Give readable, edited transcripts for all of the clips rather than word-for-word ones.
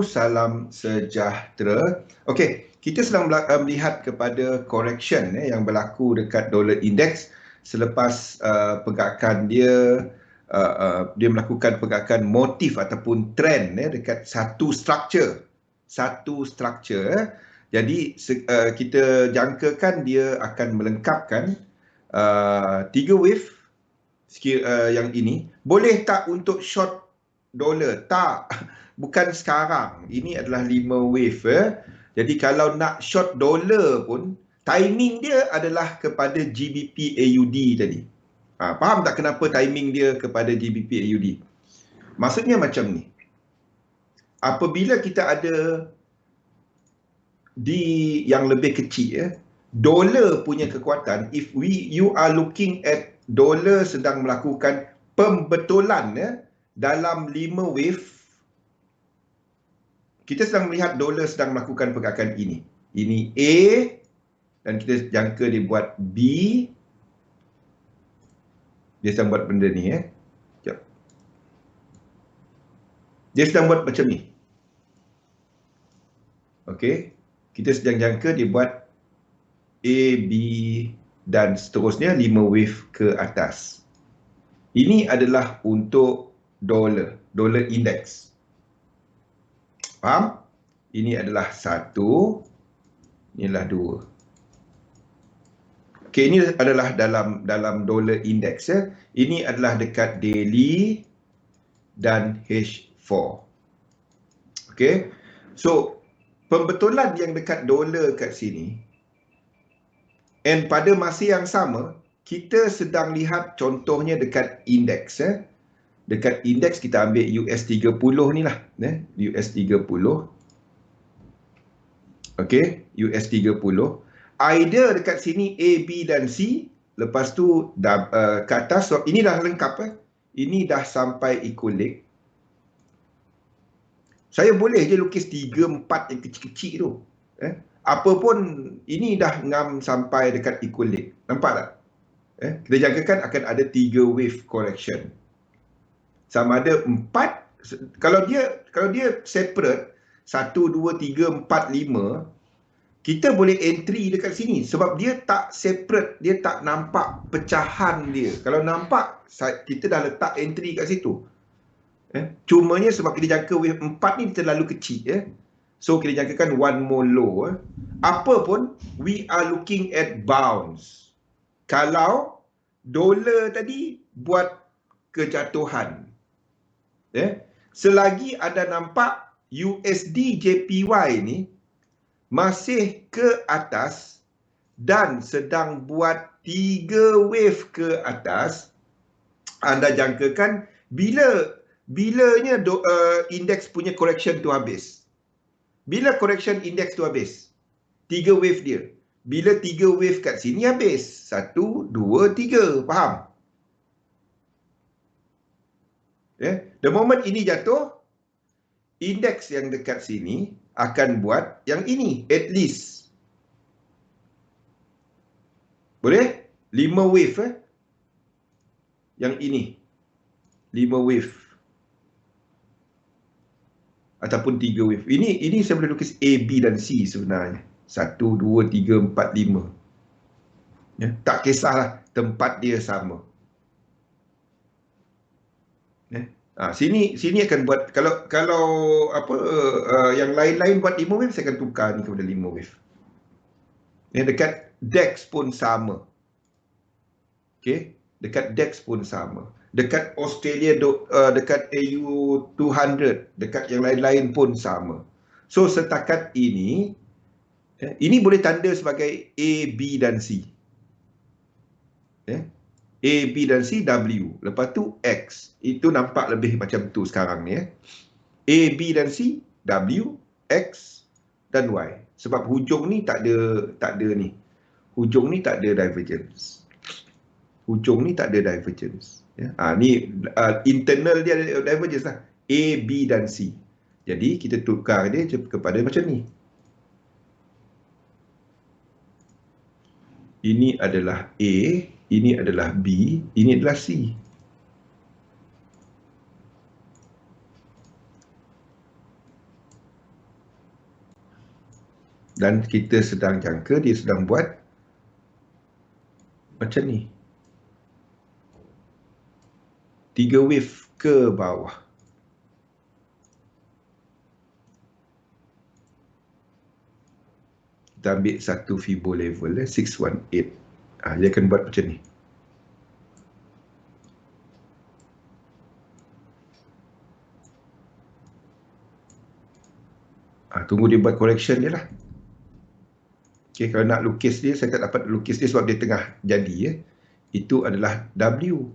Salam sejahtera. Okey, kita sedang melihat kepada correction yang berlaku dekat dollar index selepas pergerakan dia dia melakukan pergerakan motif ataupun trend dekat satu structure. Jadi kita jangkakan dia akan melengkapkan 3 wave yang ini. Boleh tak untuk short dollar? Tak. Bukan sekarang. Ini adalah 5 wave. Jadi kalau nak short dollar pun, timing dia adalah kepada GBP AUD tadi. Faham tak kenapa timing dia kepada GBP AUD? Maksudnya macam ni. Apabila kita ada di yang lebih kecil, dolar punya kekuatan, if you are looking at dolar sedang melakukan pembetulan dalam 5 wave, kita sedang melihat dolar sedang melakukan pergerakan ini. Ini A dan kita jangka dia buat B. Dia sedang buat benda ni Sekejap. Dia sedang buat macam ni. Okey. Kita sedang jangka dia buat A, B dan seterusnya 5 wave ke atas. Ini adalah untuk dolar index. Faham? Ini adalah 1, inilah 2. Okey, ini adalah dalam dollar index Ini adalah dekat daily dan H4. Okey. So, pembetulan yang dekat dolar kat sini, and pada masa yang sama, kita sedang lihat contohnya dekat indeks Dekat indeks kita ambil US 30 ni lah, US 30. Okey, US 30. Either dekat sini A, B dan C, lepas tu ke atas. So, ini dah lengkap Ini dah sampai equilibrium. Saya boleh je lukis 3, 4 yang kecil-kecil tu. Apa pun, ini dah ngam sampai dekat equilibrium. Nampak tak? Kita jangkakan akan ada 3 wave correction. Sama ada 4, kalau dia separate 1, 2, 3, 4, 5, kita boleh entry dekat sini sebab dia tak separate, dia tak nampak pecahan dia. Kalau nampak, kita dah letak entry kat situ. Cumanya sebab kita jangka wave 4 ni terlalu kecil So kita jangkakan one more low Apa pun, we are looking at bounce. Kalau dolar tadi buat kejatuhan, selagi ada nampak USD JPY ni masih ke atas dan sedang buat 3 wave ke atas, anda jangkakan bilanya indeks punya correction tu habis. Bila correction indeks tu habis, 3 wave dia. Bila 3 wave kat sini habis, 1, 2, 3, faham? The moment ini jatuh, indeks yang dekat sini akan buat yang ini, at least. Boleh? 5 wave yang ini. 5 wave. Ataupun 3 wave. Ini saya boleh lukis A, B dan C sebenarnya. 1, 2, 3, 4, 5. Tak kisahlah tempat dia sama. Sini akan buat, kalau yang lain-lain buat 5 wave, saya akan tukar ni kepada 5 wave. Dekat DAX pun sama. Okey, dekat DAX pun sama. Dekat Australia, dekat AU 200, dekat yang lain-lain pun sama. So setakat ini boleh tanda sebagai A, B dan C. A, B dan C, W. Lepas tu X. Itu nampak lebih macam tu sekarang ni. A, B dan C, W, X dan Y. Sebab hujung ni tak ada ni. Hujung ni tak ada divergence. Hujung ni tak ada divergence. Ni internal dia ada divergence lah. A, B dan C. Jadi kita tukar dia kepada macam ni. Ini adalah A, ini adalah B, ini adalah C. Dan kita sedang jangka dia sedang buat macam ni. 3 wave ke bawah. Kita ambil satu Fibo level 618. Dia akan buat macam ni. Tunggu dia buat correction dia lah. Okay, kalau nak lukis dia, saya tak dapat lukis dia sebab dia tengah jadi. Itu adalah W.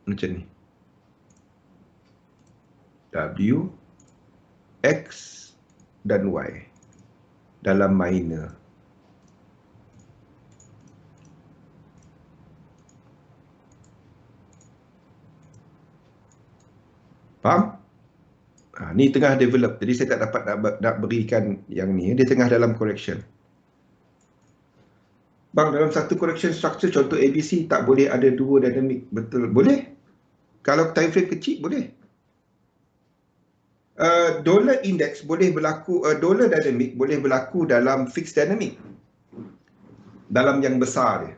Macam ni. W, X dan Y dalam minor. Faham? Ni tengah develop. Jadi saya tak dapat nak berikan yang ni. Dia tengah dalam correction. Bang, dalam satu correction structure, contoh ABC, tak boleh ada dua dynamic. Betul? Boleh. Kalau time frame kecil, boleh. Dollar index boleh berlaku, dollar dynamic boleh berlaku dalam fixed dynamic. Dalam yang besar dia.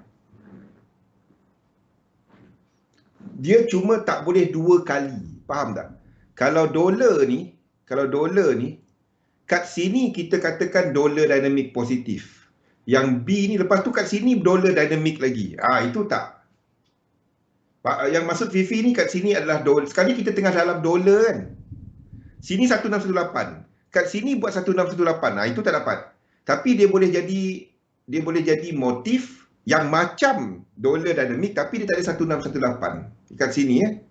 Dia cuma tak boleh dua kali. Faham tak? Kalau dollar ni, kat sini kita katakan dollar dynamic positif. Yang B ni lepas tu kat sini dollar dynamic lagi. Itu tak. Yang maksud Fifi ni kat sini adalah dollar. Sekali kita tengah dalam dollar kan. Sini 1618. Kat sini buat 1618. Itu tak dapat. Tapi dia boleh jadi motif yang macam dollar dynamic tapi dia tak ada 1618. Dekat sini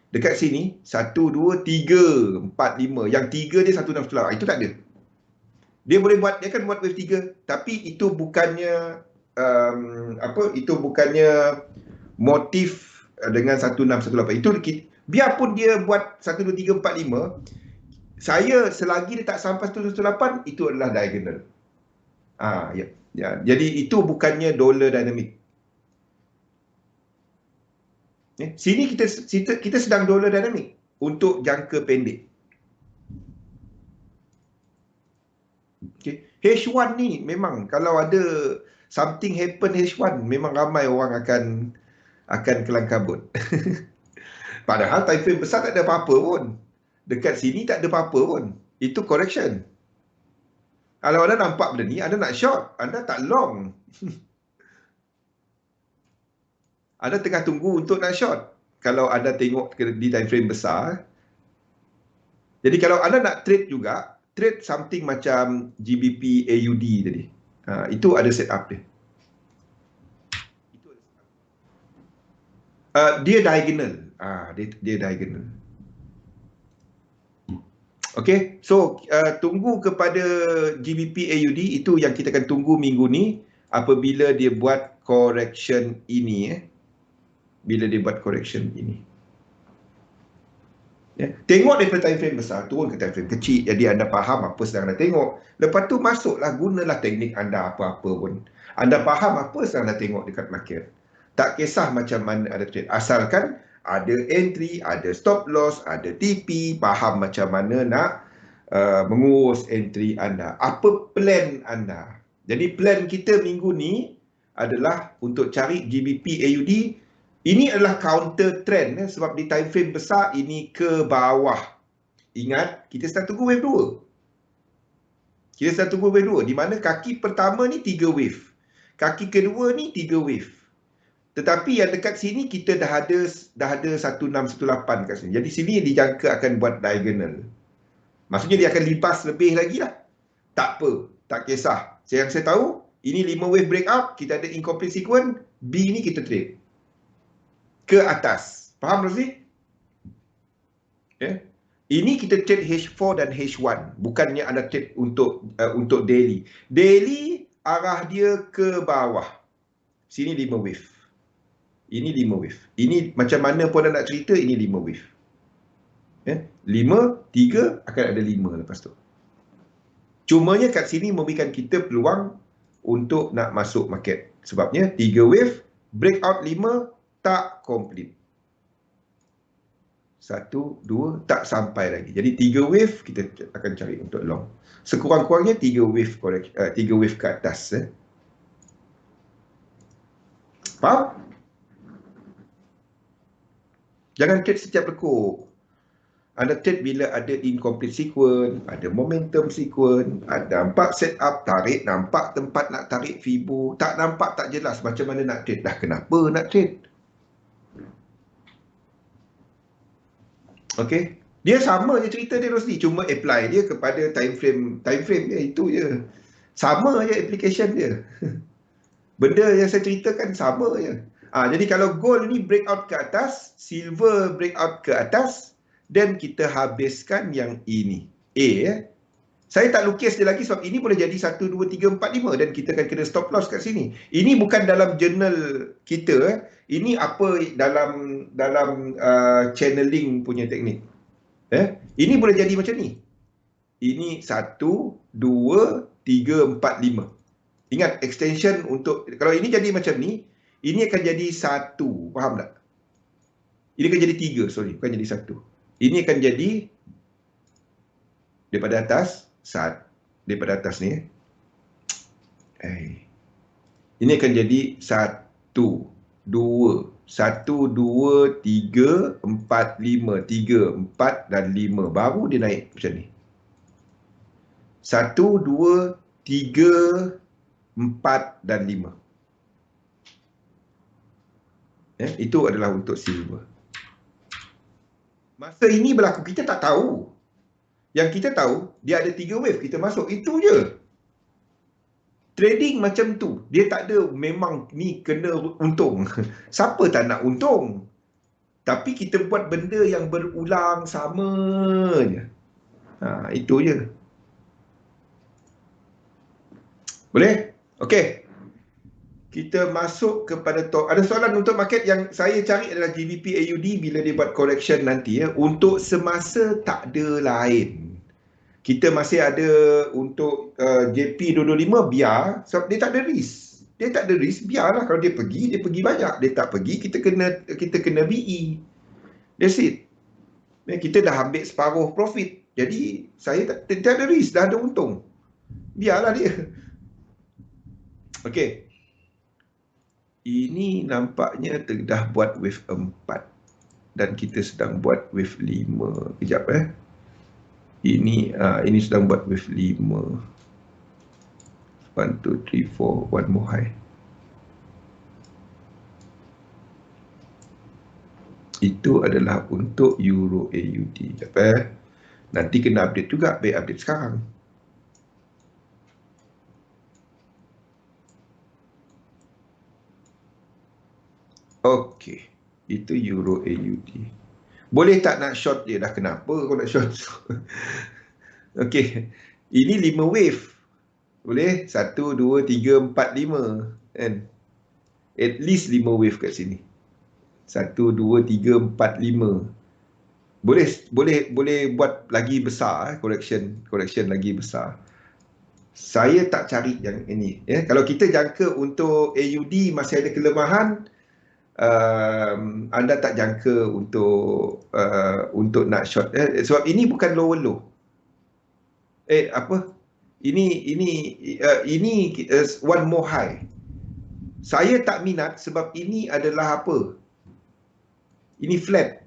Dekat sini 1 2 3 4 5. Yang 3 dia 1618. Itu tak ada. Dia akan buat wave 3 tapi itu bukannya itu bukannya motif dengan 1618. Itu biarpun dia buat 1 2 3 4 5, saya selagi dia tak sampai 118, itu adalah diagonal. Jadi itu bukannya dollar dynamic. Sini kita sedang dollar dynamic untuk jangka pendek. Okay. H1 ni memang kalau ada something happen H1, memang ramai orang akan kelang kabut. Padahal time frame besar tak ada apa-apa pun. Dekat sini tak ada apa-apa pun. Itu correction. Kalau anda nampak benda ni, anda nak short, anda tak long. Anda tengah tunggu untuk nak short. Kalau anda tengok di time frame besar. Jadi kalau anda nak trade juga, trade something macam GBP AUD tadi. Itu ada setup dia. Dia diagonal. Dia diagonal. Okay, so tunggu kepada GBP AUD, itu yang kita akan tunggu minggu ni apabila dia buat correction ini. Bila dia buat correction ini. Tengok daripada time frame besar, turun ke time frame kecil, jadi anda faham apa sedang anda tengok. Lepas tu masuklah, gunalah teknik anda apa-apa pun. Anda faham apa sedang anda tengok dekat market. Tak kisah macam mana ada trade, asalkan ada entry, ada stop loss, ada TP, faham macam mana nak mengurus entry anda. Apa plan anda? Jadi plan kita minggu ni adalah untuk cari GBP AUD. Ini adalah counter trend sebab di time frame besar ini ke bawah. Ingat, kita sedang tunggu wave 2. Kita sedang tunggu wave 2 di mana kaki pertama ni 3 wave. Kaki kedua ni 3 wave. Tetapi yang dekat sini kita dah ada 1618 kat sini. Jadi sini dijangka akan buat diagonal. Maksudnya dia akan lipas lebih lagi lah. Tak apa, tak kisah. Yang saya tahu, ini 5 wave breakout, kita ada incomplete sequence, B ni kita trade ke atas. Faham Rosie? Ini kita trade H4 dan H1. Bukannya anda trade untuk daily. Daily arah dia ke bawah. Sini 5 wave. Ini 5 wave. Ini macam mana pun anda nak cerita, ini 5 wave. 5, 3, akan ada 5 lepas tu. Cumanya kat sini memberikan kita peluang untuk nak masuk market. Sebabnya 3 wave, breakout 5, tak complete. 1, 2, tak sampai lagi. Jadi 3 wave kita akan cari untuk long. Sekurang-kurangnya 3 wave correction, 3 wave ke atas. Faham? Jangan trade setiap lekuk. Anda trade bila ada incomplete sequence, ada momentum sequence, ada nampak setup, tarik, nampak tempat nak tarik Fibo, tak nampak, tak jelas macam mana nak trade. Dah kenapa nak trade? Okey. Dia sama je cerita dia Rosli, cuma apply dia kepada time frame dia, itu je. Sama je application dia. Benda yang saya ceritakan sama je. Jadi kalau gold ni breakout ke atas, silver breakout ke atas, dan kita habiskan yang ini. Saya tak lukis dia lagi sebab ini boleh jadi 1, 2, 3, 4, 5 dan kita akan kena stop loss kat sini. Ini bukan dalam jurnal kita. Ini apa dalam channeling punya teknik. Ini boleh jadi macam ni. Ini 1, 2, 3, 4, 5. Ingat extension untuk, kalau ini jadi macam ni, ini akan jadi 1. Faham tak? Ini akan jadi 3, sorry. Bukan jadi 1. Ini akan jadi daripada atas, daripada atas ni. Ini akan jadi 1, 2, 1, 2, 3, 4, 5, 3, 4 dan 5. Baru dia naik macam ni. 1, 2, 3, 4 dan 5. Itu adalah untuk silver. Masa ini berlaku, kita tak tahu. Yang kita tahu, dia ada 3 wave, kita masuk. Itu je. Trading macam tu. Dia tak ada memang ni kena untung. Siapa tak nak untung? Tapi kita buat benda yang berulang sama je. Itu je. Boleh? Okey. Kita masuk kepada top. Ada soalan untuk market yang saya cari adalah GBP AUD bila dia buat correction nanti. Untuk semasa tak ada lain. Kita masih ada untuk JP225 biar. Sebab dia tak ada risk. Dia tak ada risk, biarlah. Kalau dia pergi banyak. Dia tak pergi, kita kena BE. That's it. Kita dah ambil separuh profit. Jadi saya tak ada risk, dah ada untung. Biarlah dia. Okey. Ini nampaknya dah buat wave 4 dan kita sedang buat wave 5. Kejap Ini sedang buat wave 5. 1, 2, 3, 4, one more high. Itu adalah untuk Euro AUD. Nanti kena update juga, baik update sekarang. Okey, itu Euro AUD. Boleh tak nak short dia? Dah kenapa kau nak short? Okey, ini 5 wave. Boleh? 1, 2, 3, 4, 5. Kan? At least 5 wave kat sini. 1, 2, 3, 4, 5. Boleh buat lagi besar, correction lagi besar. Saya tak cari yang ini. Kalau kita jangka untuk AUD masih ada kelemahan, anda tak jangka untuk nak short. Sebab ini bukan lower low. Ini one more high. Saya tak minat sebab ini adalah apa? Ini flat.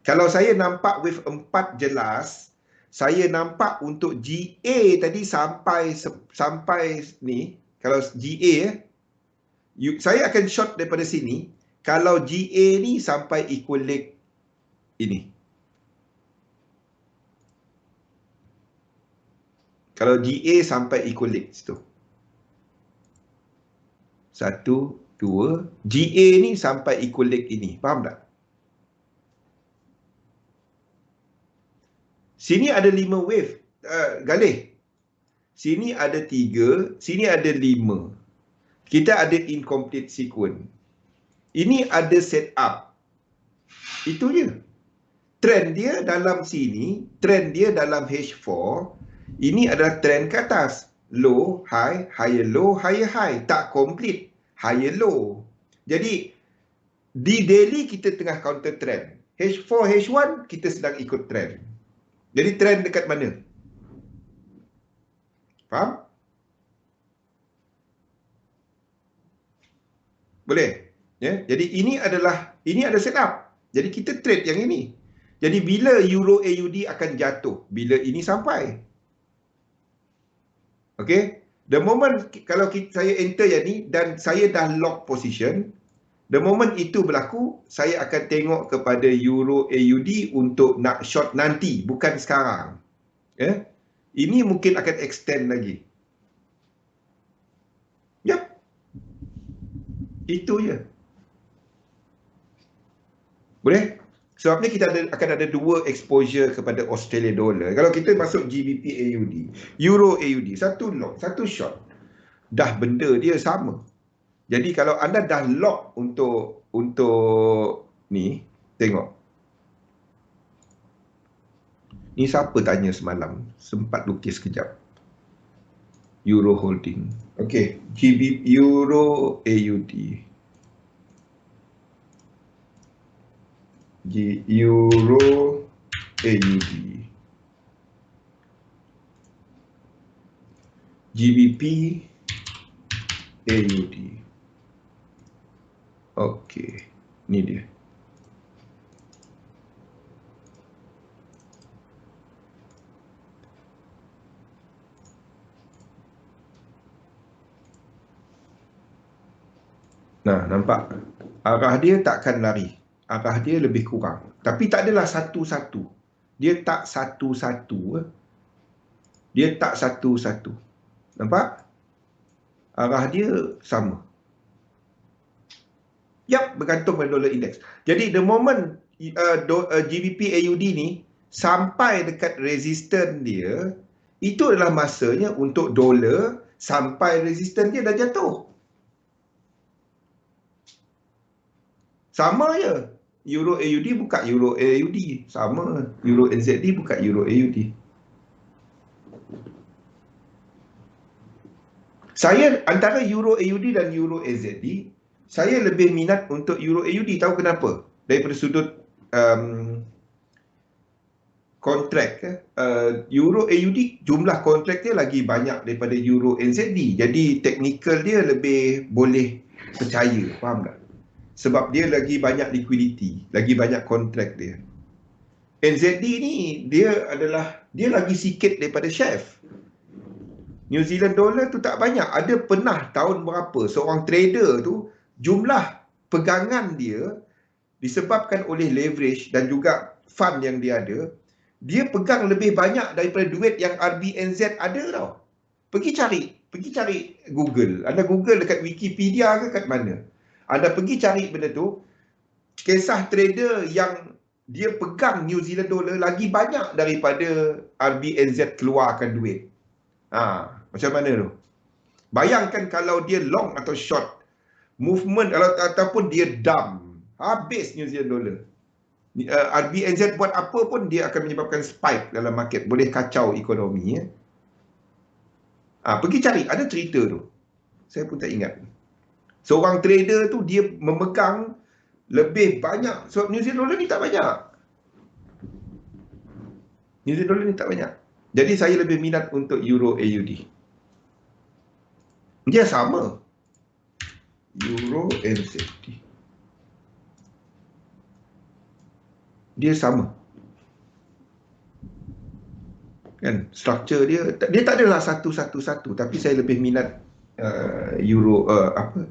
Kalau saya nampak wave 4 jelas, saya nampak untuk GA tadi sampai ni, kalau GA saya akan short daripada sini. Kalau GA ni sampai equal leg ini. Kalau GA sampai equal leg situ. 1, 2. GA ni sampai equal leg ini. Faham tak? Sini ada 5 wave. Galih. Sini ada 3. Sini ada 5. Kita ada incomplete sequence. Ini ada setup. Itu je. Trend dia dalam sini, trend dia dalam H4, ini adalah trend ke atas. Low, high, higher low, higher high. Tak complete. Higher low. Jadi, di daily kita tengah counter trend. H4, H1 kita sedang ikut trend. Jadi trend dekat mana? Faham? Boleh? Ya. Jadi ini ada setup. Jadi kita trade yang ini. Jadi bila Euro AUD akan jatuh? Bila ini sampai. Okay? The moment kalau saya enter yang ni dan saya dah lock position, the moment itu berlaku, saya akan tengok kepada Euro AUD untuk nak short nanti, bukan sekarang. Ya? Ini mungkin akan extend lagi. Ya. Itu je. Boleh? Sebabnya kita akan ada dua exposure kepada Australia dollar. Kalau kita masuk GBP AUD, Euro AUD, satu long, satu short, dah benda dia sama. Jadi kalau anda dah lock untuk ni, tengok. Ni siapa tanya semalam? Sempat lukis kejap. Euro holding. Okey, GBP Euro AUD. Euro AUD. GBP AUD. Okey, ni dia. Nah, nampak? Arah dia takkan lari. Arah dia lebih kurang. Tapi tak adalah satu-satu. Dia tak satu-satu. Dia tak satu-satu. Nampak? Arah dia sama. Yap, bergantung pada dollar index. Jadi, the moment GBP AUD ni sampai dekat resistance dia, itu adalah masanya untuk dolar sampai resistance dia dah jatuh. Sama je. Euro AUD buka Euro AUD. Sama. Euro NZD buka Euro AUD. Saya antara Euro AUD dan Euro NZD, saya lebih minat untuk Euro AUD. Tahu kenapa? Daripada sudut kontrak. Euro AUD jumlah kontrak dia lagi banyak daripada Euro NZD. Jadi technical dia lebih boleh percaya. Faham tak? Sebab dia lagi banyak liquidity, lagi banyak kontrak dia. NZD ni dia lagi sikit daripada chef. New Zealand dollar tu tak banyak. Ada pernah tahun berapa seorang trader tu jumlah pegangan dia disebabkan oleh leverage dan juga fund yang dia ada, dia pegang lebih banyak daripada duit yang RBNZ ada tau. Pergi cari Google. Anda Google dekat Wikipedia ke kat mana? Anda pergi cari benda tu, kisah trader yang dia pegang New Zealand dollar lagi banyak daripada RBNZ keluarkan duit. Macam mana tu? Bayangkan kalau dia long atau short, movement ataupun dia dump, habis New Zealand dollar. RBNZ buat apa pun dia akan menyebabkan spike dalam market, boleh kacau ekonomi. Pergi cari, ada cerita tu. Saya pun tak ingat. Seorang trader tu dia memegang lebih banyak. Sebab New Zealand dollar ni tak banyak. New Zealand dollar ni tak banyak. Jadi saya lebih minat untuk Euro AUD. Dia sama. Euro NZD. Dia sama. Kan? Structure dia tak adalah satu-satu-satu. Tapi saya lebih minat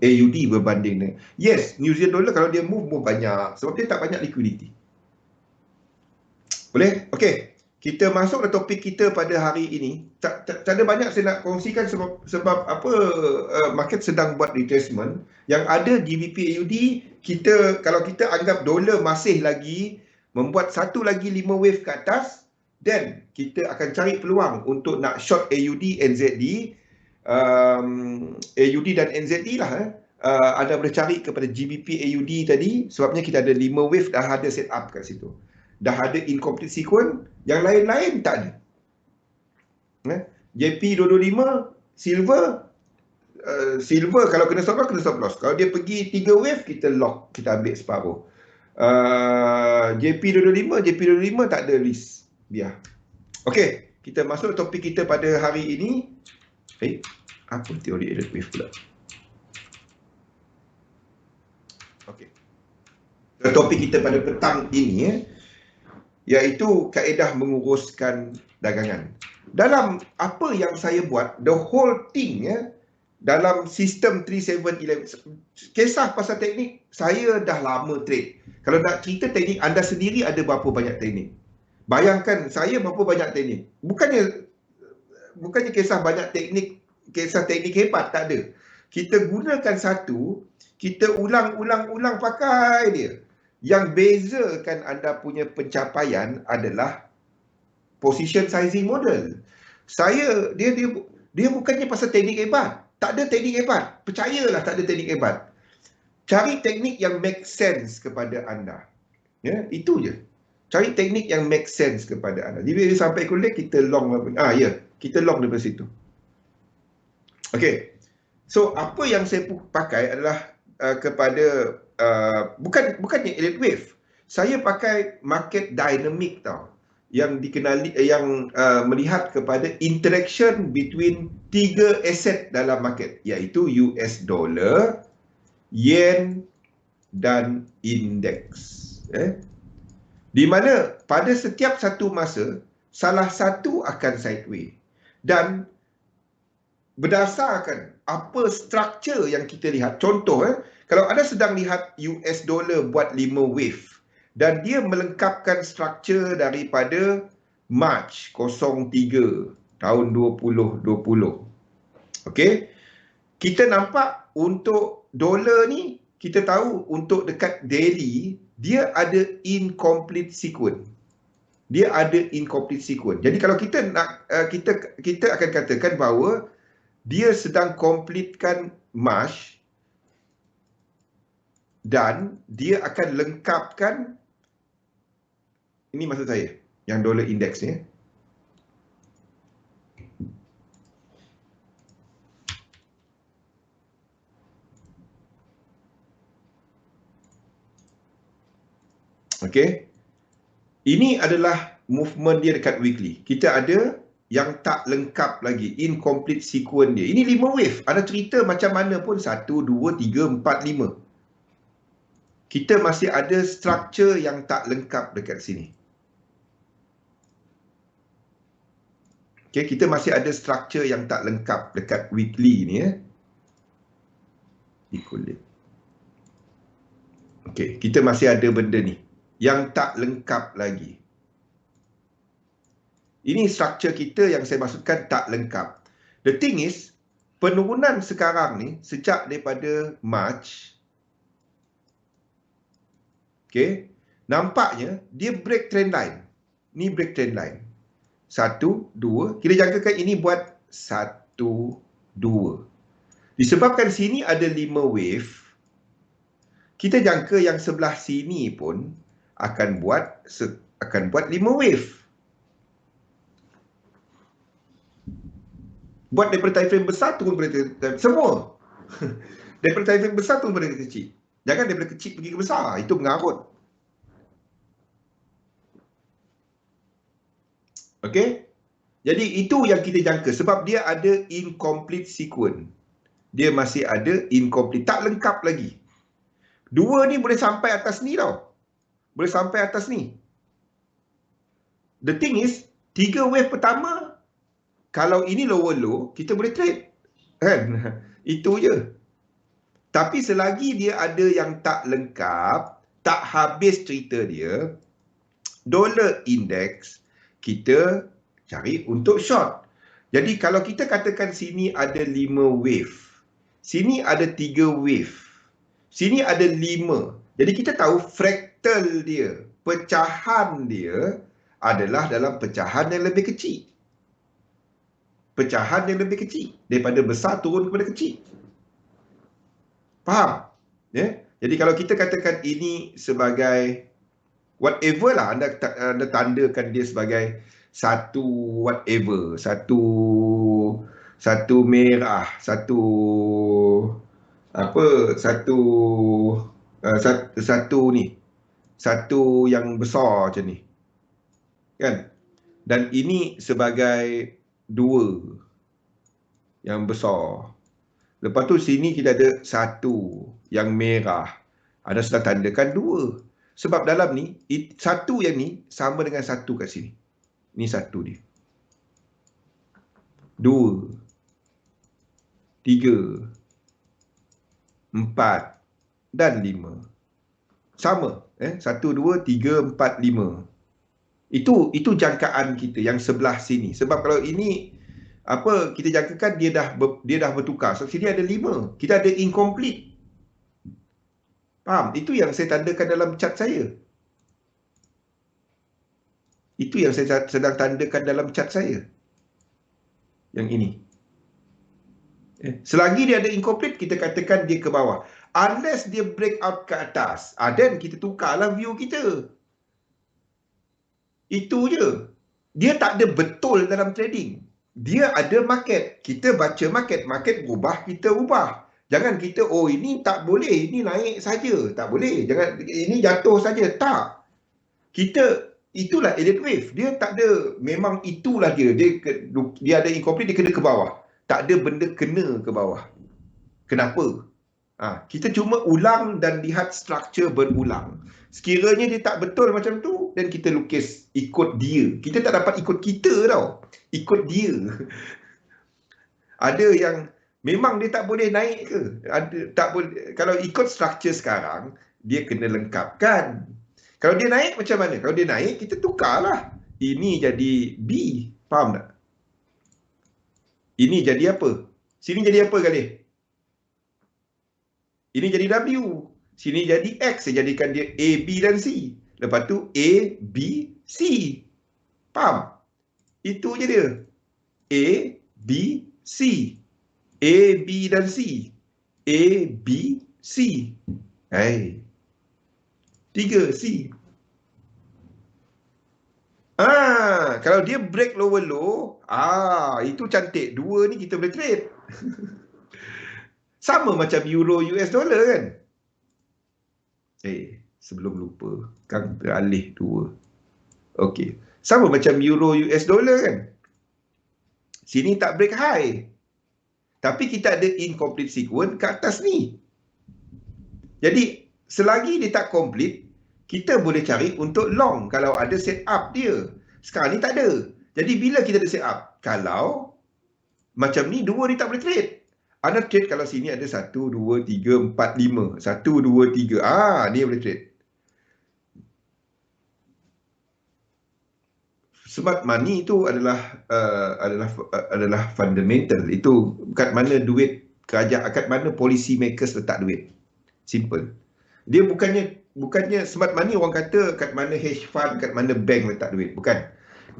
AUD berbanding dengan. Yes, New Zealand dollar kalau dia move banyak. Sebab dia tak banyak liquidity. Boleh? Okey. Kita masuk ke topik kita pada hari ini. Tak ada banyak saya nak kongsikan sebab apa, market sedang buat retracement. Yang ada GBP AUD, kalau kita anggap dolar masih lagi membuat satu lagi 5 wave ke atas, then kita akan cari peluang untuk nak short AUD, NZD, AUD dan NZD lah. Anda boleh cari kepada GBP AUD tadi, sebabnya kita ada 5 wave dah ada set up kat situ. Dah ada incomplete sequence, yang lain-lain tak ada. JP225, silver kalau kena stop loss, Kalau dia pergi 3 wave, kita lock, kita ambil separuh. JP25 tak ada risk. Biar. Okey, kita masuk topik kita pada hari ini. Apa teori Elliott wave pula? Okey. Topik kita pada petang ini iaitu kaedah menguruskan dagangan. Dalam apa yang saya buat, the whole thing dalam sistem 3711, kisah pasal teknik, saya dah lama trade. Kalau nak cerita teknik, anda sendiri ada berapa banyak teknik? Bayangkan saya berapa banyak teknik. Bukannya kisah banyak teknik, kisah teknik hebat, tak ada. Kita gunakan satu, kita ulang pakai dia. Yang bezakan anda punya pencapaian adalah position sizing model. Dia bukannya pasal teknik hebat. Tak ada teknik hebat. Percayalah, tak ada teknik hebat. Cari teknik yang make sense kepada anda. Ya, itu je. Cari teknik yang make sense kepada anda. Jadi bila sampai kuliah, kita long kita long daripada situ. Okey. So apa yang saya pakai adalah kepada bukannya Elliott wave. Saya pakai market dynamic tau. Yang dikenali melihat kepada interaction between 3 aset dalam market, iaitu US dollar, yen dan indeks. Di mana pada setiap satu masa salah satu akan sideways, dan berdasarkan apa struktur yang kita lihat. Contoh, kalau anda sedang lihat US dollar buat 5 wave dan dia melengkapkan struktur daripada March 03 tahun 2020. Okey. Kita nampak untuk dolar ni, kita tahu untuk dekat daily dia ada incomplete sequence. Dia ada incomplete sequence. Jadi kalau kita nak kita akan katakan bahawa dia sedang completekan March dan dia akan lengkapkan, ini maksud saya, yang dollar index ni. Okey. Ini adalah movement dia dekat weekly. Kita ada yang tak lengkap lagi, incomplete sequence dia. Ini 5 wave. Ada cerita macam mana pun 1, 2, 3, 4, 5. Kita masih ada struktur yang tak lengkap dekat sini. Okay, kita masih ada struktur yang tak lengkap dekat weekly ni. Equilibrium. Okay, kita masih ada benda ni yang tak lengkap lagi. Ini struktur kita yang saya maksudkan tak lengkap. The thing is, penurunan sekarang ni sejak daripada March, okay, nampaknya dia break trend line. Ni break trend line. 1, 2, kita jangkakan ini buat 1, 2. Disebabkan sini ada 5 wave, kita jangka yang sebelah sini pun akan buat 5 wave. Buat daripada time frame besar turun daripada semua. Daripada time frame besar turun daripada kecil. Jangan daripada kecil pergi ke besar, itu mengarut. Okey? Jadi itu yang kita jangka sebab dia ada incomplete sequence. Dia masih ada incomplete, tak lengkap lagi. 2 ni boleh sampai atas ni tau. Boleh sampai atas ni. The thing is, 3 wave pertama, kalau ini lower low, kita boleh trade. Kan? Itu je. Tapi selagi dia ada yang tak lengkap, tak habis cerita dia, dollar index, kita cari untuk short. Jadi kalau kita katakan sini ada 5 wave, sini ada 3 wave, sini ada 5. Jadi kita tahu fractal dia, pecahan dia adalah dalam pecahan yang lebih kecil. Pecahan yang lebih kecil. Daripada besar turun kepada kecil. Faham? Ya? Jadi kalau kita katakan ini sebagai whatever lah, anda tandakan dia sebagai satu whatever, satu merah, satu apa, satu ni, satu yang besar macam ni. Kan? Dan ini sebagai dua yang besar. Lepas tu sini kita ada satu yang merah. Ada sudah tandakan dua. Sebab dalam ni, satu yang ni sama dengan satu kat sini. Ni satu dia. Dua. Tiga. Empat. Dan lima. Sama. Satu, dua, tiga, empat, lima. Itu jangkaan kita yang sebelah sini. Sebab kalau ini apa kita jangkakan dia dah bertukar. So sini ada 5. Kita ada incomplete. Faham? Itu yang saya tandakan dalam chart saya. Itu yang saya sedang tandakan dalam chart saya. Yang ini. Selagi dia ada incomplete, kita katakan dia ke bawah. Unless dia break out ke atas, then kita tukarlah view kita. Itu je. Dia tak ada betul dalam trading. Dia ada market. Kita baca market. Market berubah, kita ubah. Jangan kita, oh ini tak boleh, ini naik saja. Tak boleh. Jangan, ini jatuh saja. Tak. Kita, itulah Elliott wave. Dia tak ada, memang itulah dia. Dia ada incomplete, dia kena ke bawah. Tak ada benda kena ke bawah. Kenapa? Kita cuma ulang dan lihat struktur berulang. Sekiranya dia tak betul macam tu, dan kita lukis ikut dia. Kita tak dapat ikut kita tau. Ikut dia. Ada yang memang dia tak boleh naik ke? Tak boleh. Kalau ikut struktur sekarang, dia kena lengkapkan. Kalau dia naik macam mana? Kalau dia naik, kita tukarlah. Ini jadi B. Faham tak? Ini jadi apa? Sini jadi apa kali? Ini jadi W. Sini jadi X. Saya jadikan dia A, B dan C. Lepas tu A, B, C. Faham? Itu je dia. A, B, C. A, B dan C. A, B, C. Hai. 3, C. Kalau dia break lower low, itu cantik. 2 ni kita boleh trade. Sama macam euro US dollar kan? Sebelum lupa, Kang teralih 2. Okey. Sama macam euro US dollar kan? Sini tak break high. Tapi kita ada incomplete sequence ke atas ni. Jadi, selagi dia tak complete, kita boleh cari untuk long kalau ada set up dia. Sekarang ni tak ada. Jadi, bila kita ada set up? Kalau macam ni, 2 ni tak boleh trade. Anda trade kalau sini ada 1, 2, 3, 4, 5. 1, 2, 3. Dia boleh trade. Smart money itu adalah fundamental. Itu kat mana duit kerajaan, kat mana policy makers letak duit. Simple. Dia bukannya smart money orang kata kat mana hedge fund, kat mana bank letak duit. Bukan.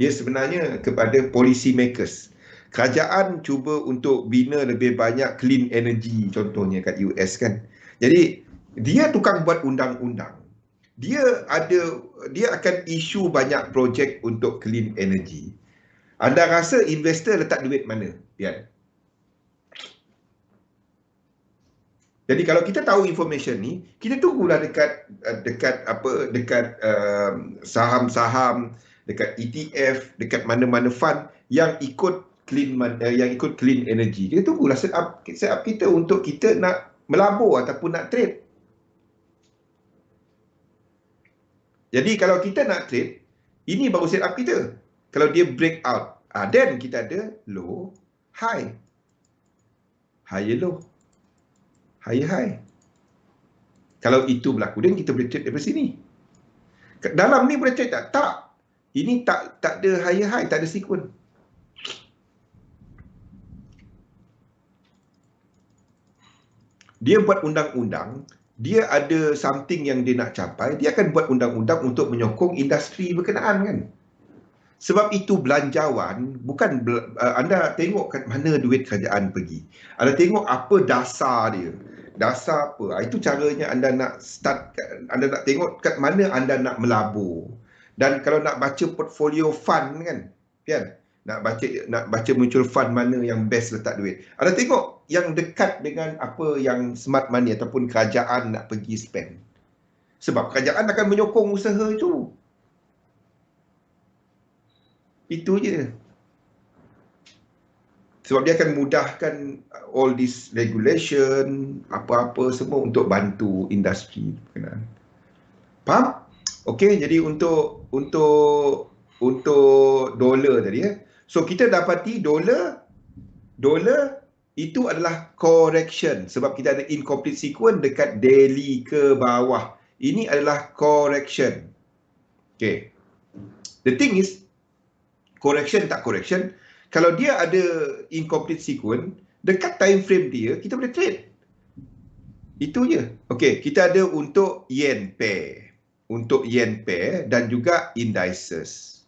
Dia sebenarnya kepada policy makers. Kerajaan cuba untuk bina lebih banyak clean energy contohnya kat US kan. Jadi dia tukang buat undang-undang. Dia akan isu banyak projek untuk clean energy. Anda rasa investor letak duit mana? Pian. Jadi kalau kita tahu information ni, kita tunggulah dekat saham-saham, dekat ETF, dekat mana-mana fund yang ikut clean energy. Kita tunggulah set up kita untuk kita nak melabur ataupun nak trade. Jadi kalau kita nak trade, ini baru set up kita. Kalau dia break out, then kita ada low, high. Higher low. Higher high. Kalau itu berlaku, then kita boleh trade daripada sini. Dalam ni boleh trade tak? Tak. Ini tak ada higher high, tak ada sequence. Dia buat undang-undang, dia ada something yang dia nak capai, dia akan buat undang-undang untuk menyokong industri berkenaan kan. Sebab itu belanjawan, bukan anda tengok kat mana duit kerajaan pergi. Anda tengok apa dasar dia. Dasar apa? Itu caranya anda nak start, anda nak tengok kat mana anda nak melabur. Dan kalau nak baca portfolio fund kan, nak baca mutual fund mana yang best letak duit. Anda tengok yang dekat dengan apa yang smart money ataupun kerajaan nak pergi spend. Sebab kerajaan akan menyokong usaha itu. Itu je. Sebab dia akan mudahkan all this regulation, apa-apa semua untuk bantu industri berkenaan. Faham? Okey, jadi untuk dolar tadi ya. So kita dapati dolar itu adalah correction sebab kita ada incomplete sequence dekat daily ke bawah. Ini adalah correction. Okay. The thing is, correction tak correction, kalau dia ada incomplete sequence, dekat time frame dia, kita boleh trade. Itu je. Okay, kita ada untuk yen pair. Untuk yen pair dan juga indices.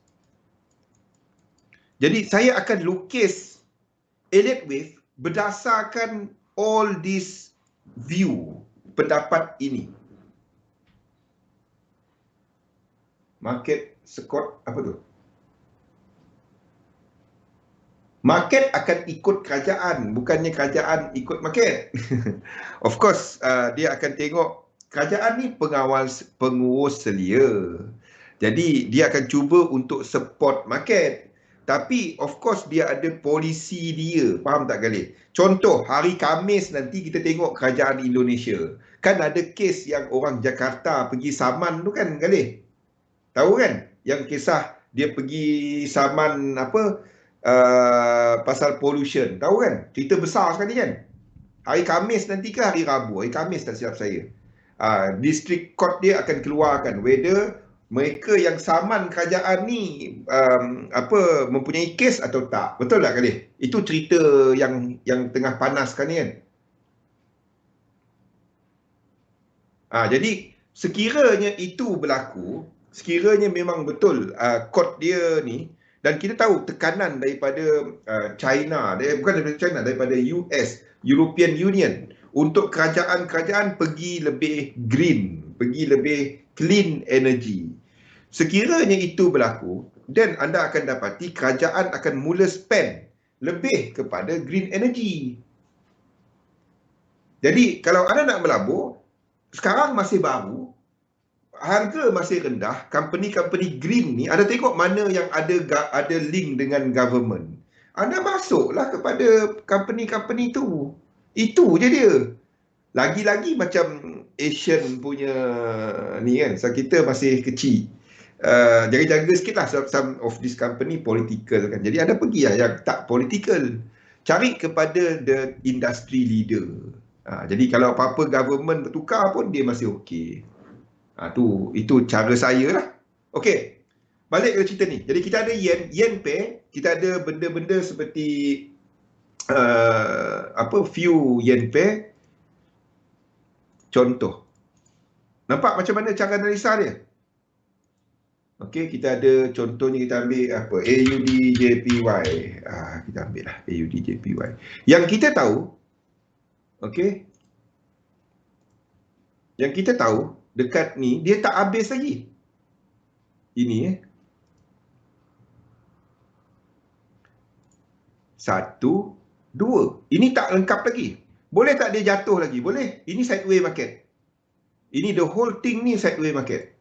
Jadi saya akan lukis Elliott Wave berdasarkan all this view, pendapat ini. Market Scott, apa tu? Market akan ikut kerajaan, bukannya kerajaan ikut market. Of course, dia akan tengok kerajaan ni pengurus selia. Jadi, dia akan cuba untuk support market. Tapi, of course, dia ada polisi dia. Faham tak, Galih? Contoh, hari Khamis nanti kita tengok kerajaan Indonesia. Kan ada kes yang orang Jakarta pergi saman tu kan, Galih? Tahu kan? Yang kisah dia pergi saman apa... pasal pollution. Tahu kan? Cerita besar sekali kan? Hari Khamis nanti ke hari Rabu? Hari Khamis tak silap saya. District Court dia akan keluarkan whether mereka yang saman kerajaan ni mempunyai kes atau tak. Betul tak kali? Itu cerita yang tengah panas kan ni kan? Jadi sekiranya itu berlaku, sekiranya memang betul court dia ni, dan kita tahu tekanan daripada China, bukan daripada China, daripada US, European Union, untuk kerajaan-kerajaan pergi lebih green, pergi lebih clean energy. Sekiranya itu berlaku, dan anda akan dapati kerajaan akan mula spend lebih kepada green energy. Jadi kalau anda nak melabur, sekarang masih baru, harga masih rendah, company-company green ni, anda tengok mana yang ada link dengan government. Anda masuklah kepada company-company tu. Itu je dia. Lagi-lagi macam Asian punya ni kan, so kita masih kecil. Jaga-jaga sikit lah, some of this company political kan. Jadi anda pergi lah yang tak political. Cari kepada the industry leader. Jadi kalau apa-apa government bertukar pun dia masih okey. Itu cara saya lah. Okey. Balik ke cerita ni. Jadi kita ada yen pair, kita ada benda-benda seperti few yen pair. Contoh. Nampak macam mana cara analisa dia? Okey, kita ada contohnya, kita ambil AUD JPY. Kita ambil lah AUD JPY. Yang kita tahu, okey. Yang kita tahu dekat ni dia tak habis lagi. Ini 1, 2. Ini tak lengkap lagi. Boleh tak dia jatuh lagi? Boleh. Ini sideways market. Ini the whole thing ni sideways market.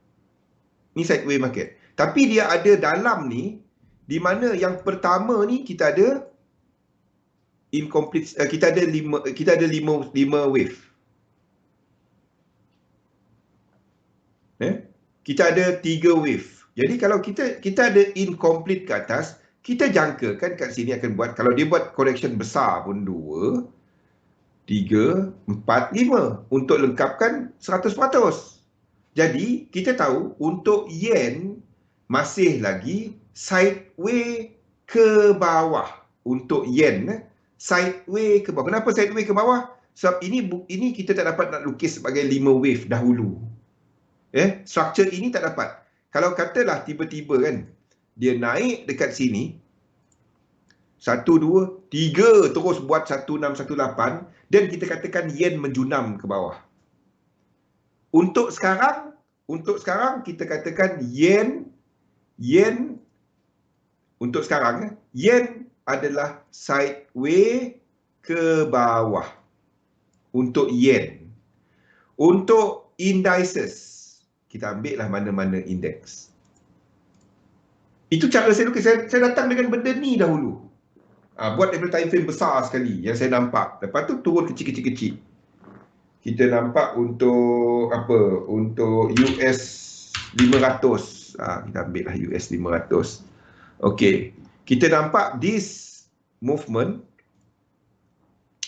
Ni sideways market. Tapi dia ada dalam ni, di mana yang pertama ni kita ada incomplete, kita ada 5 wave. Kita ada 3 wave. Jadi kalau kita ada incomplete ke atas, kita jangkakan kat sini akan buat, kalau dia buat correction besar pun 2, 3, 4, 5 untuk lengkapkan 100%. Jadi kita tahu untuk yen masih lagi sideways ke bawah. Untuk yen sideways ke bawah. Kenapa sideways ke bawah? Sebab ini kita tak dapat nak lukis sebagai 5 wave dahulu. Structure ini tak dapat. Kalau katalah tiba-tiba kan dia naik dekat sini 1, 2, 3 terus buat 1618, dan kita katakan yen menjunam ke bawah. Untuk sekarang kita katakan yen untuk sekarang yen adalah sideways ke bawah untuk yen. Untuk indices, kita ambil lah mana-mana indeks. Itu cara saya lukis. Saya datang dengan benda ni dahulu. Buat daripada time frame besar sekali yang saya nampak. Lepas tu turun kecil-kecil. Kita nampak untuk apa? Untuk US 500. Kita ambil lah US 500. Okey. Kita nampak this movement.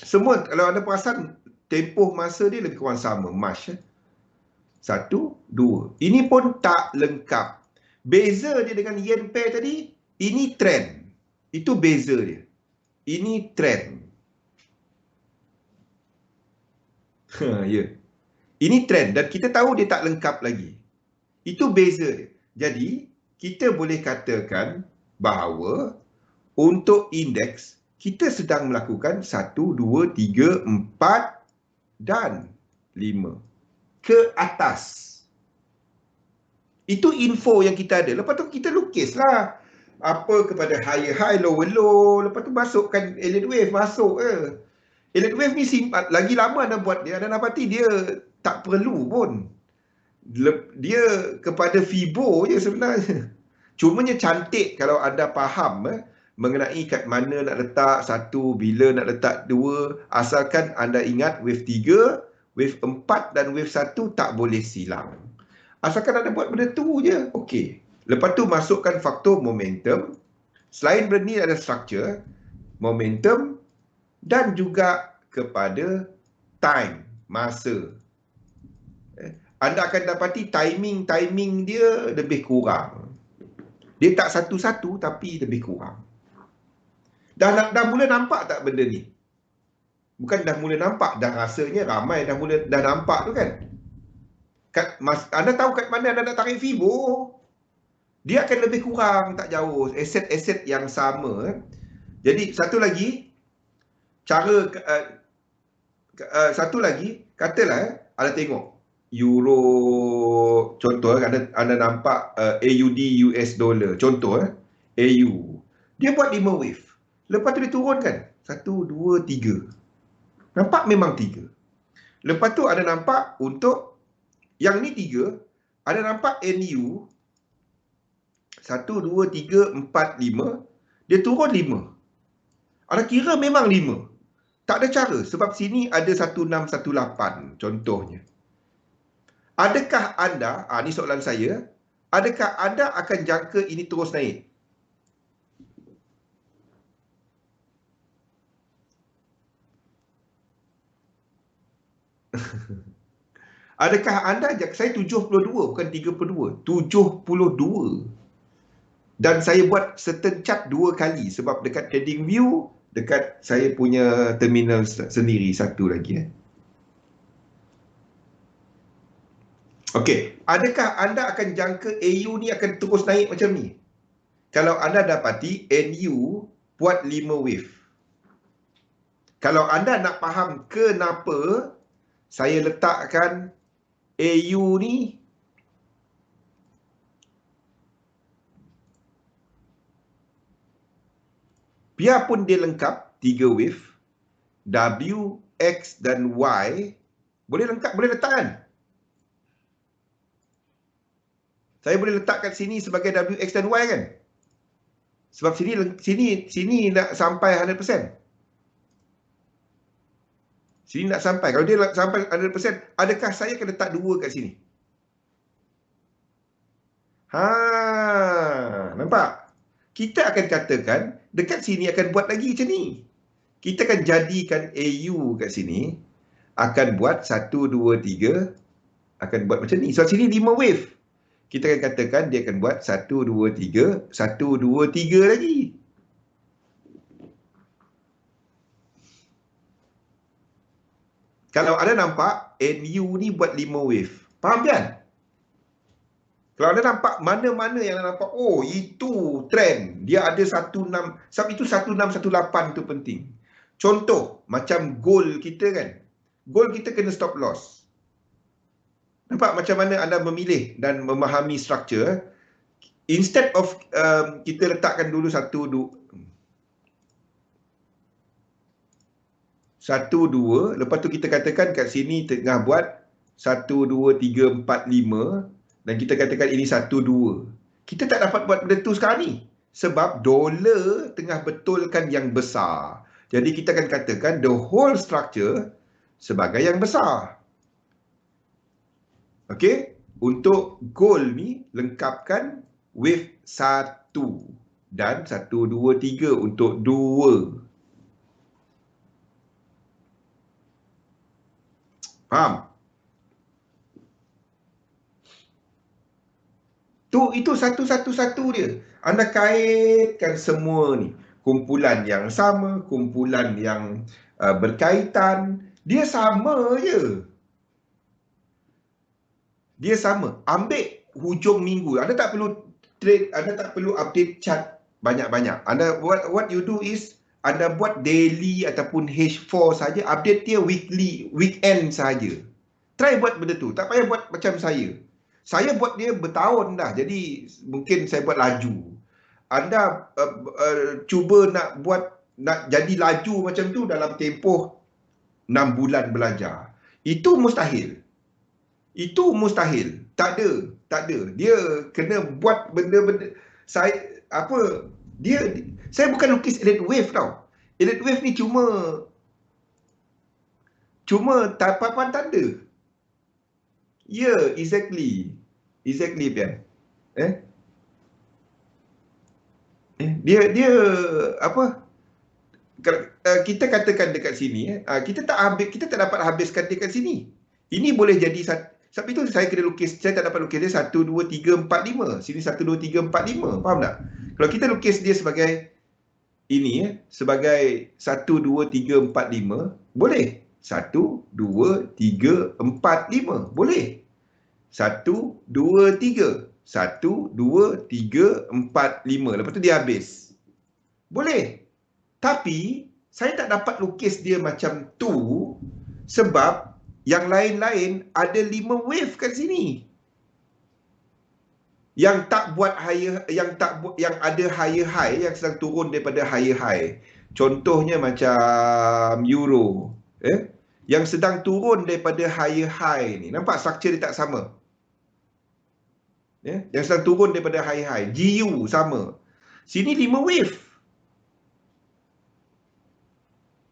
Semua, kalau anda perasan, tempoh masa dia lebih kurang sama. March. 1, 2. Ini pun tak lengkap. Beza dia dengan yen pair tadi, ini trend. Itu beza dia. Ini trend. Ya. Ini trend dan kita tahu dia tak lengkap lagi. Itu beza dia. Jadi, kita boleh katakan bahawa untuk indeks, kita sedang melakukan 1, 2, 3, 4 dan 5 ke atas. Itu info yang kita ada. Lepas tu kita lukislah apa kepada higher high, lower low. Lepas tu masukkan Elliott wave, masuk ke. Elliott wave ni simpan. Lagi lama anda buat dia, anda dapati dia tak perlu pun. Dia kepada Fibo je sebenarnya. Cumanya cantik kalau anda faham mengenai kat mana nak letak satu, bila nak letak dua. Asalkan anda ingat wave 3, wave 4 dan wave 1 tak boleh silang. Asalkan anda buat benda tu je, okey. Lepas tu masukkan faktor momentum. Selain benda ni ada structure, momentum dan juga kepada time, masa. Anda akan dapati timing dia lebih kurang. Dia tak satu-satu tapi lebih kurang. Dah mula nampak tak benda ni? Bukan dah mula nampak, dah rasanya ramai dah nampak tu kan? Anda tahu kat mana anda nak tarik Fibo, dia akan lebih kurang, tak jauh. Aset-aset yang sama. Jadi satu lagi, katalah anda tengok Euro, contoh anda nampak AUD US dollar, contoh AU. Dia buat 5 wave. Lepas tu dia turun kan? 1, 2, 3. Nampak memang 3. Lepas tu anda nampak untuk yang ni 3, anda nampak NU 1, 2, 3, 4, 5. Dia turun 5. Anda kira memang 5. Tak ada cara. Sebab sini ada 1618 contohnya. Adakah anda, ni soalan saya, adakah anda akan jangka ini terus naik? Adakah anda, saya 72 bukan 32, 72. Dan saya buat certain chart 2 kali sebab dekat TradingView, dekat saya punya terminal sendiri satu lagi. Okey, adakah anda akan jangka AU ni akan terus naik macam ni? Kalau anda dapati NU buat 5 wave. Kalau anda nak faham kenapa saya letakkan AU ni biarpun dia lengkap 3 wave, W, X dan Y boleh lengkap, boleh letak kan? Saya boleh letak kat sini sebagai W, X dan Y kan? Sebab sini nak sampai 100%. Sini nak sampai. Kalau dia sampai 100%, adakah saya akan letak 2 kat sini? Nampak? Kita akan katakan dekat sini akan buat lagi macam ni. Kita akan jadikan AU kat sini akan buat 1, 2, 3 akan buat macam ni. So sini 5 wave. Kita akan katakan dia akan buat 1, 2, 3, 1, 2, 3 lagi. Kalau anda nampak NU ni buat 5 wave. Faham kan? Kalau anda nampak mana-mana yang anda nampak, oh itu trend. Dia ada 16, sebab itu 1618 tu penting. Contoh, macam gold kita kan. Gold kita kena stop loss. Nampak macam mana anda memilih dan memahami structure. Instead of kita letakkan dulu 1, 2, lepas tu kita katakan kat sini tengah buat 1, 2, 3, 4, 5. dan kita katakan ini 1, 2. Kita tak dapat buat benda tu sekarang ni. Sebab dolar tengah betulkan yang besar. Jadi kita akan katakan the whole structure sebagai yang besar. Okey? Untuk goal ni lengkapkan wave 1 dan 1, 2, 3 untuk 2. Faham? Itu satu-satu dia. Anda kaitkan semua ni. Kumpulan yang sama, kumpulan yang berkaitan. Dia sama je. Dia sama. Ambil hujung minggu. Anda tak perlu trade, Anda tak perlu update chart banyak-banyak. Anda what you do is Anda buat daily ataupun H4 saja, update dia weekly, weekend saja. Try buat benda tu. Tak payah buat macam saya. Saya buat dia bertahun dah. Jadi mungkin saya buat laju. Anda cuba nak jadi laju macam tu dalam tempoh 6 bulan belajar. Itu mustahil. Itu mustahil. Tak ada. Dia kena buat benda-benda. Saya bukan lukis elite wave tau. Elite wave ni cuma papan tanda. Ya, exactly. Exactly, Pian. Dia apa? Kita katakan dekat sini, kita tak dapat habiskan dekat sini. Ini boleh jadi sebab itu saya kena lukis, saya tak dapat lukis dia 1, 2, 3, 4, 5. Sini 1, 2, 3, 4, 5. Faham tak? Kalau kita lukis dia sebagai ini, sebagai 1, 2, 3, 4, 5, boleh. 1, 2, 3, 4, 5. Boleh. 1, 2, 3. 1, 2, 3, 4, 5. Lepas tu dia habis. Boleh. Tapi, saya tak dapat lukis dia macam tu sebab yang lain-lain ada 5 wave kat sini. Yang tak buat higher, yang ada higher high, yang sedang turun daripada higher high. Contohnya macam euro, yang sedang turun daripada higher high ni. Nampak structure dia tak sama? Yang sedang turun daripada higher high. GU sama. Sini 5 wave.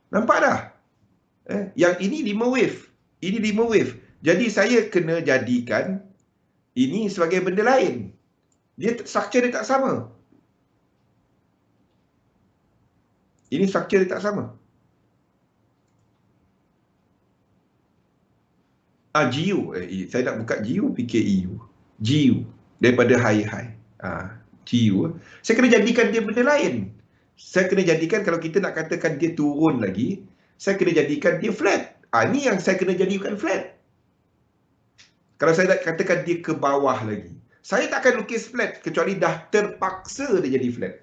Nampak dah? Yang ini 5 wave. Ini 5 wave. Jadi saya kena jadikan ini sebagai benda lain. Structure dia tak sama. Ini structure dia tak sama. GU. Saya nak buka GU, fikir EU. GU. Daripada high. GU. Saya kena jadikan dia benda lain. Saya kena jadikan, kalau kita nak katakan dia turun lagi, saya kena jadikan dia flat. Ini yang saya kena jadikan flat. Kalau saya nak katakan dia ke bawah lagi, saya tak akan lukis flat kecuali dah terpaksa dia jadi flat.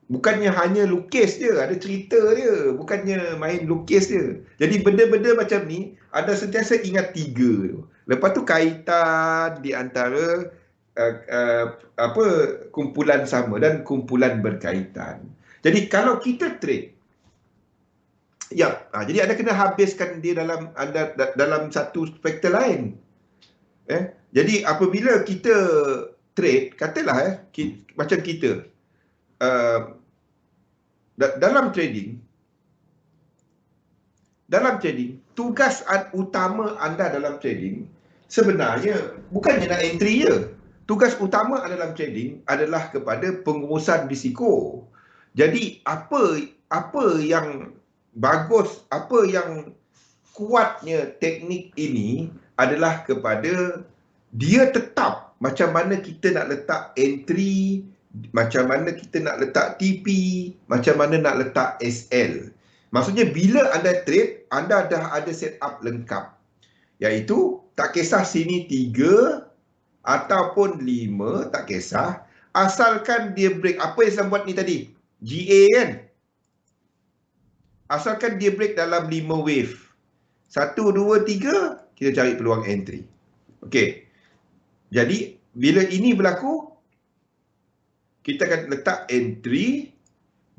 Bukannya hanya lukis je, ada cerita dia. Bukannya main lukis je. Jadi benda-benda macam ni, anda sentiasa ingat 3 tu. Lepas tu kaitan di antara kumpulan sama dan kumpulan berkaitan. Jadi kalau kita trade, jadi anda kena habiskan dia dalam satu spektor lain. Jadi apabila kita trade, katalah macam kita dalam trading, tugas utama anda dalam trading sebenarnya bukannya nak entry je. Tugas utama anda dalam trading adalah kepada pengurusan risiko. Jadi apa yang bagus, apa yang kuatnya teknik ini adalah kepada dia tetap macam mana kita nak letak entry, macam mana kita nak letak TP, macam mana nak letak SL. Maksudnya bila anda trade, anda dah ada setup lengkap. Iaitu tak kisah sini 3 ataupun 5, tak kisah. Asalkan dia break. Apa yang saya buat ni tadi? GA kan? Asalkan dia break dalam 5 wave. 1, 2, 3, kita cari peluang entry. Okey. Jadi, bila ini berlaku, kita akan letak entry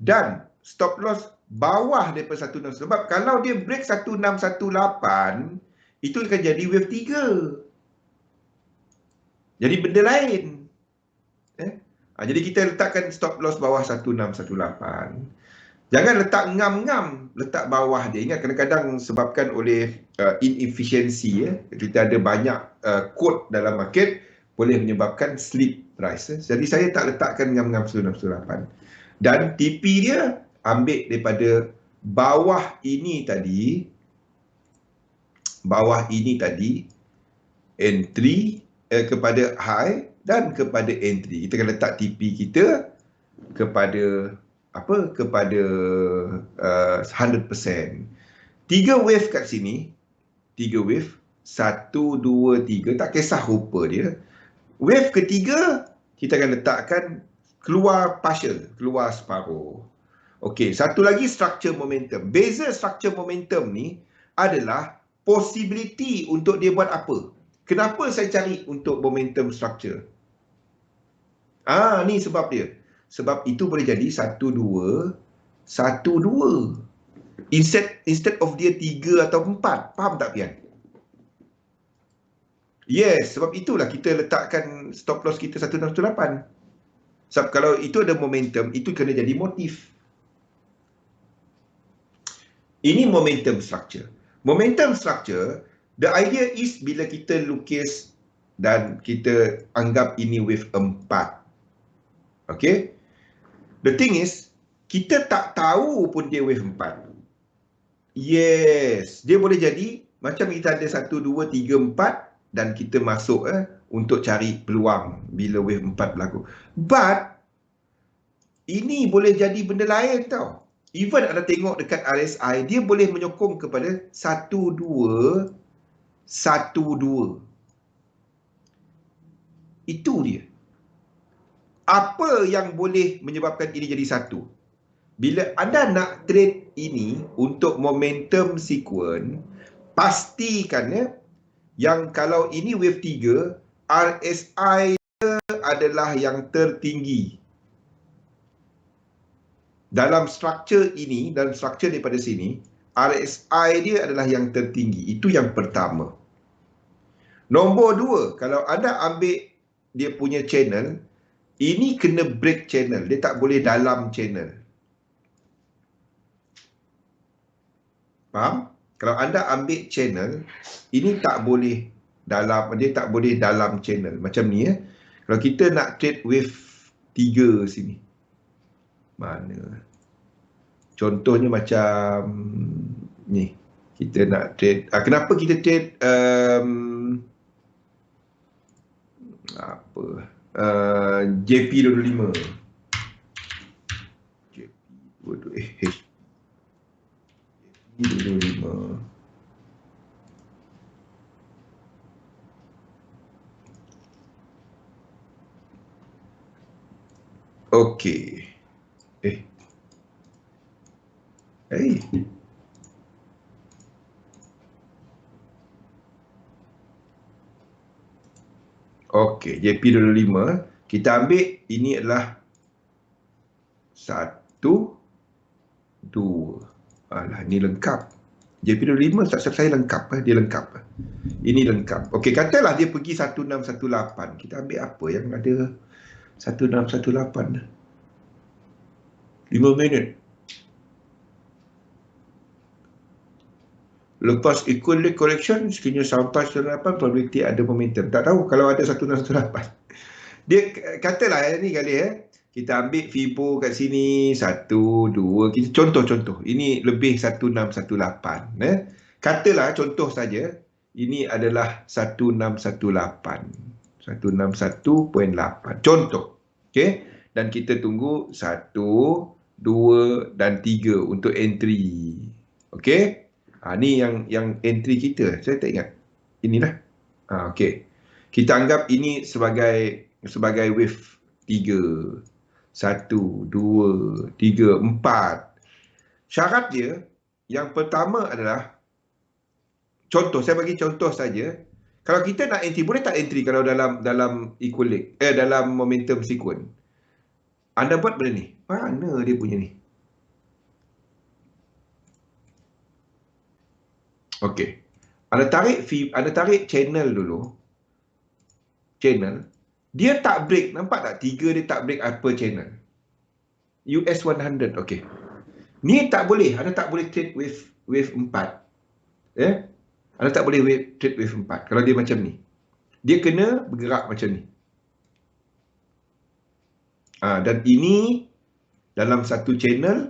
dan stop loss bawah daripada 1618. Sebab kalau dia break 1618, itu akan jadi wave 3. Jadi benda lain. Jadi kita letakkan stop loss bawah 1618. Jangan letak ngam-ngam, letak bawah dia. Ingat kadang-kadang sebabkan oleh inefficiency, kita ada banyak quote dalam market, boleh menyebabkan slip price. Jadi saya tak letakkan ngam-ngam 1618. Dan TP dia ambil daripada bawah ini tadi, entry kepada high dan kepada entry. Kita akan letak TP kita kepada kepada 100%. 3 wave kat sini, 3 wave, 1, 2, 3, tak kisah rupa dia. Wave ketiga, kita akan letakkan keluar partial, keluar separuh. Okey, satu lagi structure momentum. Beza structure momentum ni adalah possibility untuk dia buat apa. Kenapa saya cari untuk momentum structure? Ni sebab dia. Sebab itu boleh jadi 1, 2, 1, 2. Instead of dia 3 atau 4. Faham tak, Pian? Yes, sebab itulah kita letakkan stop loss kita 1618. Sebab kalau itu ada momentum, itu kena jadi motif. Ini momentum structure. Momentum structure, the idea is bila kita lukis dan kita anggap ini wave 4. Okay? The thing is, kita tak tahu pun dia wave 4. Yes, dia boleh jadi macam kita ada 1, 2, 3, 4 dan kita masuk untuk cari peluang bila wave 4 berlaku. But ini boleh jadi benda lain tau. Even anda tengok dekat RSI, dia boleh menyokong kepada 1, 2, 1, 2. Itu dia. Apa yang boleh menyebabkan ini jadi satu? Bila anda nak trade ini untuk momentum sequence, pastikan yang kalau ini wave 3, RSI adalah yang tertinggi. Dalam struktur ini, dalam struktur daripada sini, RSI dia adalah yang tertinggi. Itu yang pertama. Nombor 2, kalau anda ambil dia punya channel, ini kena break channel. Dia tak boleh dalam channel. Faham? Kalau anda ambil channel, ini tak boleh dalam, dia tak boleh dalam channel. Macam ni Kalau kita nak trade wave 3 sini. Mana? Contohnya macam ni. Kita nak trade. Kenapa kita trade JP25. JP25. Okey. Okey, JP25 kita ambil ini adalah 1, 2. Alah, ni lengkap. JP25 tak saya lengkap dia lengkap. Ini lengkap. Okey, katalah dia pergi 1618. Kita ambil apa yang ada 1618? 5 minit. Lepas equal correction, sekiranya sampai 18, probability ada momentum. Tak tahu kalau ada 1618. Dia katalah ni kali kita ambil Fibo kat sini 1, 2, kita contoh-contoh. Ini lebih 1618. Katalah contoh saja, ini adalah 1618. 161.8. Contoh. Okey, dan kita tunggu 1, 2 dan 3 untuk entry. Okey? Ni yang entry kita. Saya tak ingat. Inilah. Okey. Kita anggap ini sebagai wave 3. 1, 2, 3, 4. Syarat dia yang pertama adalah contoh, saya bagi contoh saja. Kalau kita nak entry, boleh tak entry kalau dalam equal leg, dalam momentum sequence? Anda buat benda ni. Mana dia punya ni? Okey. Anda tarik channel dulu. Channel. Dia tak break. Nampak tak? 3 dia tak break upper channel. US 100. Okey. Ni tak boleh. Anda tak boleh trade wave 4. Ya? Anda tak boleh trade wave 4 kalau dia macam ni. Dia kena bergerak macam ni. Dan ini dalam satu channel,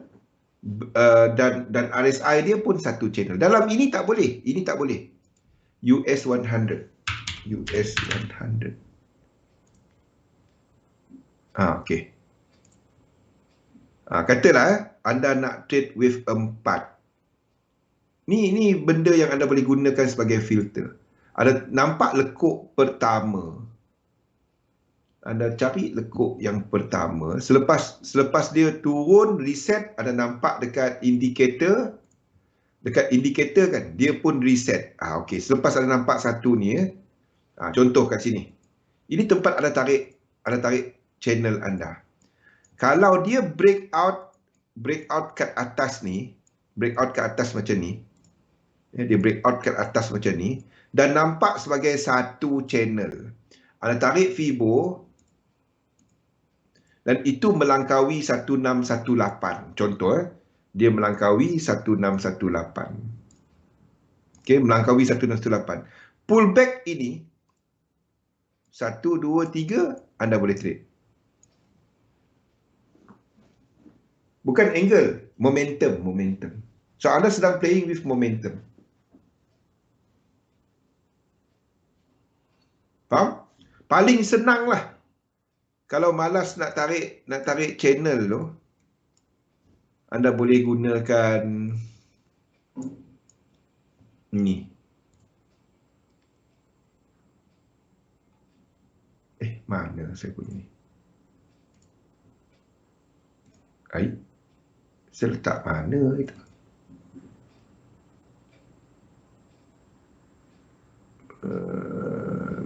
dan RSI dia pun satu channel. Dalam ini tak boleh. Ini tak boleh. US 100. US 100. Okey. Katalah anda nak trade wave 4. Ni benda yang anda boleh gunakan sebagai filter. Ada nampak lekuk pertama. Anda cari lekuk yang pertama. Selepas dia turun, reset, anda nampak dekat indikator. Dekat indikator kan, dia pun reset. Okey, selepas anda nampak satu ni, contoh kat sini. Ini tempat anda tarik channel anda. Kalau dia breakout kat atas ni, breakout kat atas macam ni, dia breakout kat atas macam ni, dan nampak sebagai satu channel. Anda tarik Fibo, dan itu melangkaui 1618. Contoh, dia melangkaui 1618. Okey, melangkaui 1618. Pullback ini, 1, 2, 3, anda boleh trade. Bukan angle, momentum. So, anda sedang playing with momentum. Faham? Paling senang lah. Kalau malas nak tarik channel tu, anda boleh gunakan ni. Mana saya punya ni? Saya letak mana itu?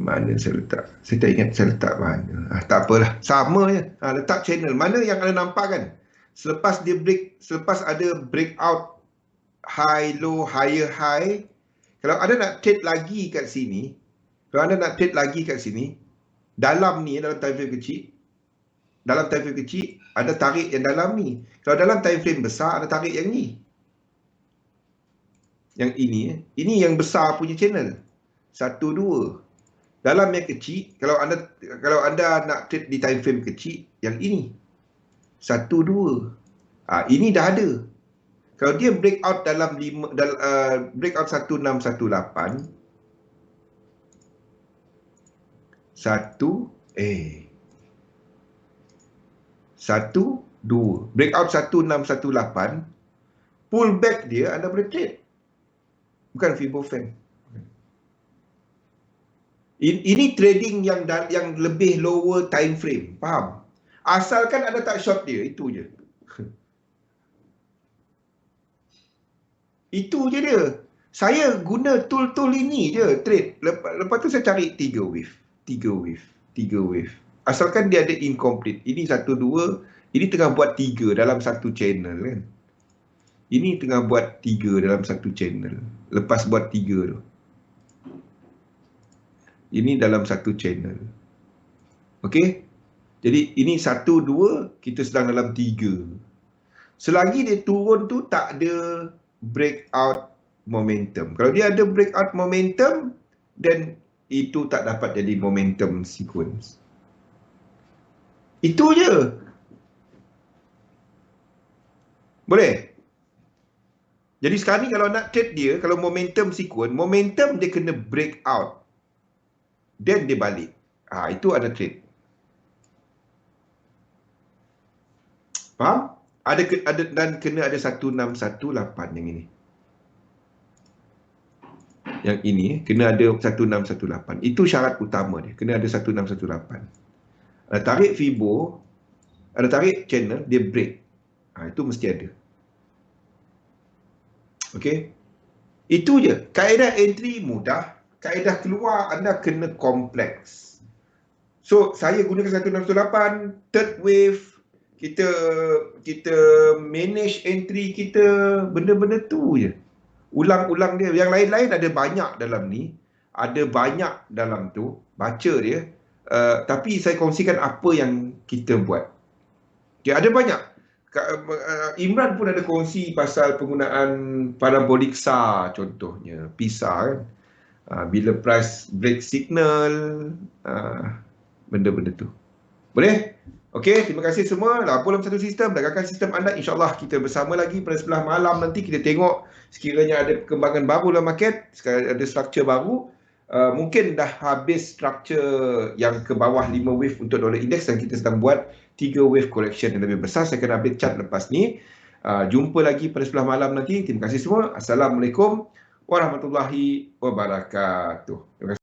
Mana saya letak? Saya tak ingat saya letak mana. Tak apalah. Sama je. Letak channel. Mana yang anda nampak kan? Selepas ada breakout high, low, higher, high. Kalau anda nak trade lagi kat sini, dalam ni, dalam time frame kecil, anda tarik yang dalam ni. Kalau dalam time frame besar, anda tarik yang ni. Yang ini. Ini yang besar punya channel. 1, 2. Dalam yang kecil, kalau anda nak trade di time frame kecil, yang ini. 1, 2. Ini dah ada. Kalau dia breakout dalam breakout 1618, 1, 2. Breakout 1618, pullback dia anda boleh trade. Bukan Fibofan. Ini trading yang lebih lower time frame. Faham? Asalkan anda tak short dia, itu je. Itu je dia. Saya guna tool ini je trade. Lepas tu saya cari 3 wave. Asalkan dia ada incomplete. Ini 1, 2. Ini tengah buat 3 dalam satu channel kan. Ini tengah buat 3 dalam satu channel. Lepas buat 3 tu. Ini dalam satu channel. Okey? Jadi ini 1, 2. Kita sedang dalam 3. Selagi dia turun tu tak ada breakout momentum. Kalau dia ada breakout momentum, then itu tak dapat jadi momentum sequence. Itu je. Boleh? Jadi sekarang ni kalau nak trade dia, kalau momentum sequence, momentum dia kena breakout. Then dia balik. Itu ada trade. Faham? Dan kena ada 1618 yang ini. Yang ini kena ada 1618. Itu syarat utama dia. Kena ada 1618. Ada tarik Fibo, ada tarik channel, dia break. Itu mesti ada. Okey. Itu je. Kaedah entry mudah. Kaedah keluar anda kena kompleks. So, saya gunakan 1618, third wave, kita manage entry kita, benda-benda tu je. ulang-ulang dia. Yang lain-lain ada banyak dalam ni, ada banyak dalam tu, baca dia. Tapi saya kongsikan apa yang kita buat. Okay, ada banyak. Imran pun ada kongsi pasal penggunaan parabolik SAR contohnya, PISA kan. Bila price break signal, benda-benda tu. Boleh? Okey, terima kasih semua. Lah, dalam satu sistem, dagangkan sistem anda. InsyaAllah kita bersama lagi pada sebelah malam nanti. Kita tengok sekiranya ada perkembangan baru dalam market, sekarang ada struktur baru. Mungkin dah habis struktur yang ke bawah 5 wave untuk dolar index dan kita sedang buat 3 wave correction yang lebih besar. Saya akan update chart lepas ni. Jumpa lagi pada sebelah malam nanti. Terima kasih semua. Assalamualaikum warahmatullahi wabarakatuh. Terima kasih.